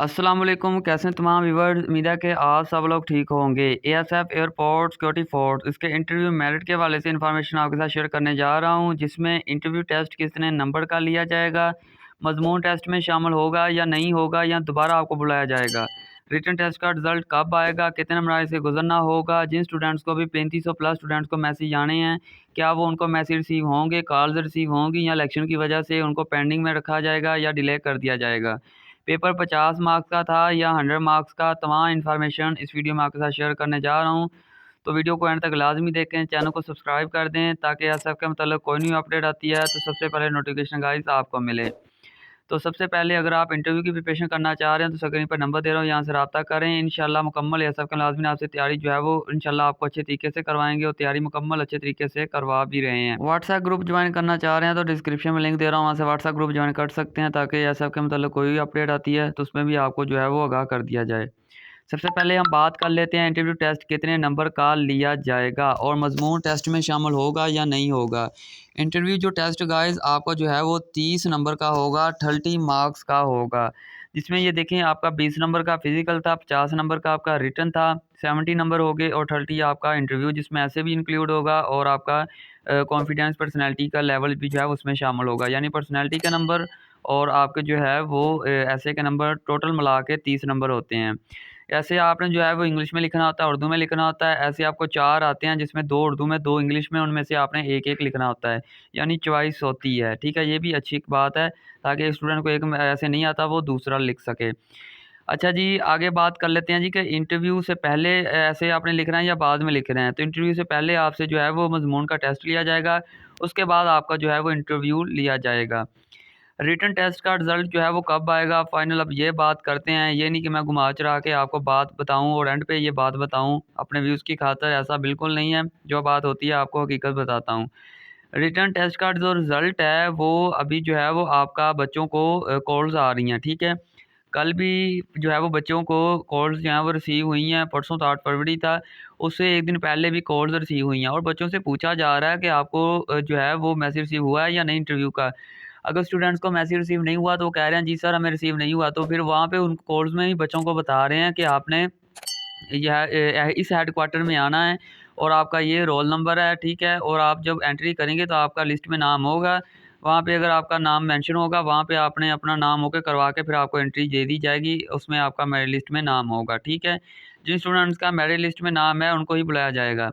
अस्सलाम वालेकुम। कैसे हैं तमाम व्यूअर्स। उम्मीद है कि आप सब लोग ठीक होंगे। एएसएफ एयरपोर्ट सिक्योरिटी फोर्स इसके इंटरव्यू मेरिट के हवाले से इन्फॉर्मेशन आपके साथ शेयर करने जा रहा हूं, जिसमें इंटरव्यू टेस्ट कितने नंबर का लिया जाएगा, मजमून टेस्ट में शामिल होगा या नहीं होगा, या दोबारा आपको बुलाया जाएगा, रिटन टेस्ट का रिजल्ट कब आएगा, कितने नंबर से गुजरना होगा, जिन स्टूडेंट्स को भी 3500 प्लस स्टूडेंट्स को मैसेज आने हैं, क्या वो उनको मैसेज रिसीव होंगे, कॉल्स रिसीव होंगी, या इलेक्शन की वजह से उनको पेंडिंग में रखा जाएगा या डिले कर दिया जाएगा। पेपर 50 मार्क्स का था या 100 मार्क्स का, तमाम इन्फॉर्मेशन इस वीडियो में आपके साथ शेयर करने जा रहा हूँ। तो वीडियो को एंड तक लाजमी देखें, चैनल को सब्सक्राइब कर दें ताकि एसएफ के मतलब कोई न्यू अपडेट आती है तो सबसे पहले नोटिफिकेशन गाइस आपको मिले। तो सबसे पहले अगर आप इंटरव्यू की प्रिपरेशन करना चाह रहे हैं तो स्क्रीन पर नंबर दे रहा हूँ, यहाँ से रब्ता करें। इंशाल्लाह मुकम्मल एसएफ के लाजमी आपसे तैयारी जो है वो इंशाल्लाह आपको अच्छे तरीके से करवाएंगे और तैयारी मुकम्मल अच्छे तरीके से करवा भी रहे हैं। व्हाट्सएप ग्रुप ज्वाइन करना चाह रहे हैं तो डिस्क्रिप्शन में लिंक दे रहा हूँ, वहाँ से व्हाट्सएप ग्रुप ज्वाइन कर सकते हैं ताकि एसएफ के मतलब कोई भी अपडेट आती है तो उसमें भी आपको जो है वो आगाह कर दिया जाए। सबसे पहले हम बात कर लेते हैं इंटरव्यू टेस्ट कितने नंबर का लिया जाएगा और मजमून टेस्ट में शामिल होगा या नहीं होगा। इंटरव्यू जो टेस्ट गाइस आपका जो है वो 30 नंबर का होगा, 30 मार्क्स का होगा, जिसमें ये देखें आपका 20 नंबर का फिजिकल था, 50 नंबर का आपका रिटन था, 70 नंबर हो गए और 30 आपका इंटरव्यू, जिसमें ऐसे भी इंक्लूड होगा और आपका कॉन्फिडेंस पर्सनैलिटी का लेवल भी जो है उसमें शामिल होगा, यानी पर्सनैलिटी का नंबर और आपके जो है वो ऐसे के नंबर टोटल मिला के 30 नंबर होते हैं। ऐसे आपने जो है वो इंग्लिश में लिखना होता है, उर्दू में लिखना होता है। ऐसे आपको 4 आते हैं जिसमें 2 उर्दू में 2 इंग्लिश में, उनमें से आपने एक-एक लिखना होता है, यानी चॉइस होती है। ठीक है, ये भी अच्छी बात है ताकि स्टूडेंट को एक में ऐसे नहीं आता वो दूसरा लिख सके। अच्छा जी, आगे बात कर लेते हैं जी कि इंटरव्यू से पहले ऐसे आपने लिखना है या बाद में लिख रहे हैं। तो इंटरव्यू से पहले आपसे जो है वो मज़मून का टेस्ट लिया जाएगा, उसके बाद आपका जो है वो इंटरव्यू लिया जाएगा। रिटन टेस्ट का रिज़ल्ट जो है वो कब आएगा फाइनल, अब ये बात करते हैं। ये नहीं कि मैं घुमा चढ़ा के आपको बात बताऊं और एंड पे ये बात बताऊं अपने व्यूज़ की खातिर, ऐसा बिल्कुल नहीं है। जो बात होती है आपको हकीकत बताता हूं। रिटन टेस्ट का जो रिज़ल्ट है वो अभी जो है वो आपका बच्चों को कॉल्स आ रही हैं, ठीक है। कल भी जो है वो बच्चों को कॉल्स जो हैं वो रिसीव हुई हैं, परसों तो 8 फरवरी था, उससे एक दिन पहले भी कॉल्स रिसीव हुई हैं और बच्चों से पूछा जा रहा है कि आपको जो है वो मैसेज रिसीव हुआ है या नहीं इंटरव्यू का। अगर स्टूडेंट्स को मैसेज रिसीव नहीं हुआ तो वो कह रहे हैं जी सर हमें रिसीव नहीं हुआ, तो फिर वहाँ पे उन कॉल्स में ही बच्चों को बता रहे हैं कि आपने यह इस हेडक्वार्टर में आना है और आपका ये रोल नंबर है, ठीक है, और आप जब एंट्री करेंगे तो आपका लिस्ट में नाम होगा, वहाँ पे अगर आपका नाम मेंशन होगा वहाँ पे आपने अपना नाम होके करवा के फिर आपको एंट्री दे दी जाएगी, उसमें आपका मेरिट लिस्ट में नाम होगा, ठीक है। जिन स्टूडेंट्स का मेरिट लिस्ट में नाम है उनको ही बुलाया जाएगा।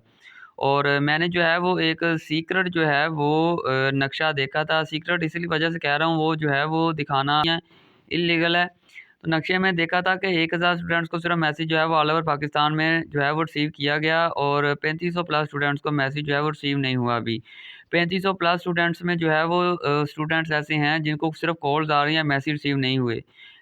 और मैंने जो है वो एक सीक्रेट जो है वो नक्शा देखा था। सीक्रेट इसी वजह से कह रहा हूँ, वो जो है वो दिखाना इल्लीगल है। तो नक्शे में देखा था कि 1000 स्टूडेंट्स को सिर्फ मैसेज जो है वो ऑल ओवर पाकिस्तान में जो है वो रिसीव किया गया और 3500 प्लस स्टूडेंट्स को मैसेज जो है वो रिसीव नहीं हुआ अभी। 3500 प्लस स्टूडेंट्स में जो है वो स्टूडेंट्स ऐसे हैं जिनको सिर्फ कॉल्स आ रही हैं, मैसेज रिसीव नहीं हुए,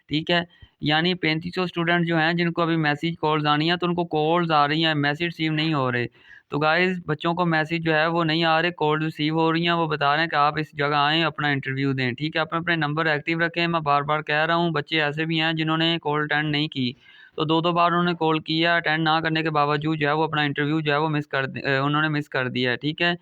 ठीक है। यानी 3500 स्टूडेंट जो हैं जिनको अभी मैसेज कॉल्स आनी है तो उनको कॉल्स आ रही हैं, मैसेज रिसीव नहीं हो रहे। तो गाइस बच्चों को मैसेज जो है वो नहीं आ रहे, कॉल रिसीव हो रही हैं, वो बता रहे हैं कि आप इस जगह आएँ अपना इंटरव्यू दें, ठीक है। अपने अपने नंबर एक्टिव रखें, मैं बार बार कह रहा हूँ। बच्चे ऐसे भी हैं जिन्होंने कॉल अटेंड नहीं की, तो दो दो बार उन्होंने कॉल किया, अटेंड ना करने के बावजूद जो है वो अपना इंटरव्यू जो है वो उन्होंने मिस कर दिया है, ठीक है।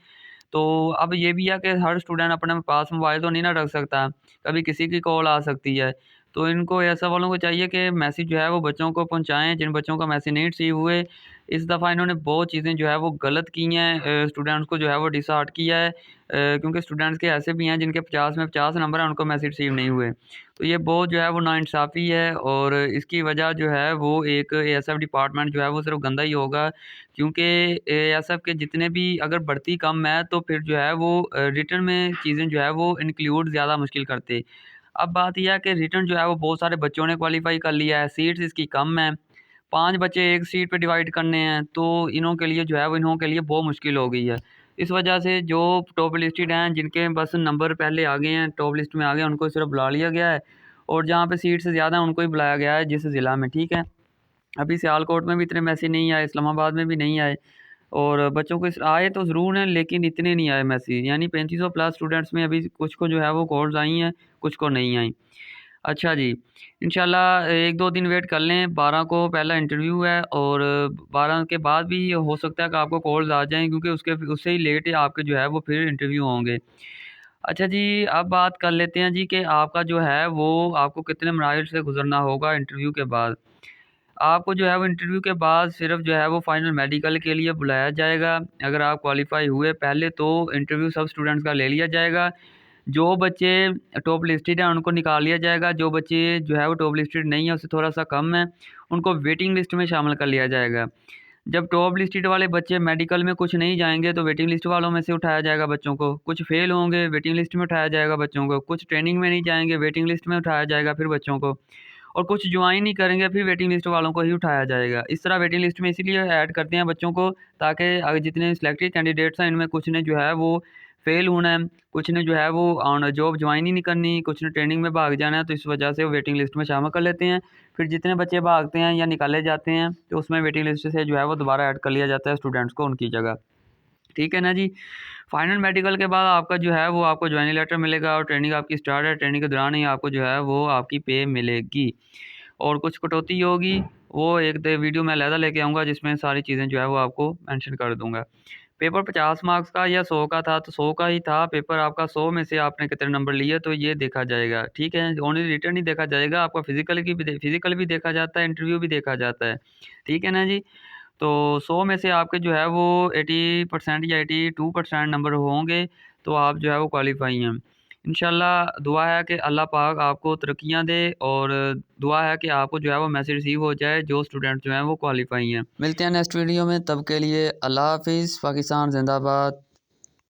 तो अब ये भी है कि हर स्टूडेंट अपने पास मोबाइल तो नहीं ना रख सकता, कभी किसी की कॉल आ सकती है। तो इनको ऐसा वालों को चाहिए कि मैसेज जो है वो बच्चों को पहुंचाएं, जिन बच्चों का मैसेज नहीं रिसीव हुए। इस दफ़ा इन्होंने बहुत चीज़ें जो है वो गलत की हैं, स्टूडेंट्स को जो है वो डिसहार्ट किया है, क्योंकि स्टूडेंट्स के ऐसे भी हैं जिनके 50 में 50 नंबर हैं, उनको मैसेज रिसीव नहीं हुए। तो ये बहुत जो है वो नाइंसाफ़ी है और इसकी वजह जो है वो एक एएसएफ डिपार्टमेंट जो है वो सिर्फ गंदा ही होगा, क्योंकि एएसएफ के जितने भी अगर भर्ती कम है तो फिर जो है वो रिटन में चीज़ें जो है वो इंक्लूड ज़्यादा मुश्किल करते। अब बात यह है कि रिटन जो है वो बहुत सारे बच्चों ने क्वालिफ़ाई कर लिया है, सीट्स इसकी कम हैं, 5 बच्चे एक सीट पे डिवाइड करने हैं, तो इन्हों के लिए जो है वो इन्हों के लिए बहुत मुश्किल हो गई है। इस वजह से जो टॉप लिस्टेड हैं, जिनके बस नंबर पहले आ गए हैं, टॉप लिस्ट में आ गए हैं, उनको सिर्फ बुला लिया गया है और जहाँ पे सीट्स ज़्यादा हैं उनको ही बुलाया गया है जिस ज़िला में, ठीक है। अभी सियालकोट में भी इतने मैसेज नहीं आए, इस्लामाबाद में भी नहीं आए और बच्चों को आए तो ज़रूर हैं लेकिन इतने नहीं आए मैसेज, यानी 3500 प्लस स्टूडेंट्स में अभी कुछ को जो है वो कॉल्स आई हैं, कुछ को नहीं आई। अच्छा जी, इंशाल्लाह 1-2 दिन वेट कर लें, 12 को पहला इंटरव्यू है और 12 के बाद भी हो सकता है कि आपको कॉल्स आ जाएँ, क्योंकि उसके उससे ही लेट आपके जो है वो फिर इंटरव्यू होंगे। अच्छा जी, अब बात कर लेते हैं जी कि आपका जो है वो आपको कितने मराहिल से गुज़रना होगा इंटरव्यू के बाद। आपको जो है वो इंटरव्यू के बाद सिर्फ़ जो है वो फाइनल मेडिकल के लिए बुलाया जाएगा। अगर आप क्वालीफ़ाई हुए पहले तो इंटरव्यू सब स्टूडेंट्स का ले लिया जाएगा। जो बच्चे टॉप लिस्टेड हैं उनको निकाल लिया जाएगा, जो बच्चे जो है वो टॉप लिस्टेड नहीं है उससे थोड़ा-सा कम है, उनको वेटिंग लिस्ट में शामिल कर लिया जाएगा। जब टॉप लिस्टेड वाले बच्चे मेडिकल में कुछ नहीं जाएँगे तो वेटिंग लिस्ट वालों में से उठाया जाएगा बच्चों को, कुछ फ़ेल होंगे वेटिंग लिस्ट में उठाया जाएगा बच्चों को, कुछ ट्रेनिंग में नहीं जाएँगे वेटिंग लिस्ट में उठाया जाएगा फिर बच्चों को, और कुछ जॉइन नहीं करेंगे फिर वेटिंग लिस्ट वालों को ही उठाया जाएगा। इस तरह वेटिंग लिस्ट में इसीलिए ऐड करते हैं बच्चों को ताकि जितने सिलेक्टेड कैंडिडेट्स हैं इनमें कुछ ने जो है वो फ़ेल होना है, कुछ ने जो है वो ऑन जॉब जॉइन ही नहीं करनी, कुछ ने ट्रेनिंग में भाग जाना है, तो इस वजह से वो वेटिंग लिस्ट में शामिल कर लेते हैं। फिर जितने बच्चे भागते हैं या निकाले जाते हैं तो उसमें वेटिंग लिस्ट से जो है वो दोबारा ऐड कर लिया जाता है स्टूडेंट्स को उनकी जगह। ठीक है ना जी? फाइनल मेडिकल के बाद आपका जो है वो आपको जॉइनिंग लेटर मिलेगा और ट्रेनिंग आपकी स्टार्ट है, ट्रेनिंग के दौरान ही आपको जो है वो आपकी पे मिलेगी। और कुछ कटौती होगी, वो एक द वीडियो मैं अलहदा लेके आऊँगा जिसमें सारी चीज़ें जो है वो आपको मेंशन कर दूँगा। पेपर 50 मार्क्स का या 100 का था, तो 100 का ही था पेपर आपका, 100 में से आपने कितने नंबर लिए तो ये देखा जाएगा, ठीक है? ओनली रिटन नहीं देखा जाएगा, आपका फिज़िकल भी देखा जाता है, इंटरव्यू भी देखा जाता है, ठीक है ना जी? तो 100 में से आपके जो है वो 80% या 82% नंबर होंगे, तो आप जो है वो क्वालीफ़ाई हैं। इंशाल्लाह दुआ है कि अल्लाह पाक आपको तरक्कियाँ दे और दुआ है कि आपको जो है वो मैसेज रिसीव हो जाए, जो स्टूडेंट जो हैं वो क्वालीफ़ाई हैं। मिलते हैं नेक्स्ट वीडियो में, तब के लिए अल्लाह हाफ़िज़, पाकिस्तान ज़िंदाबाद।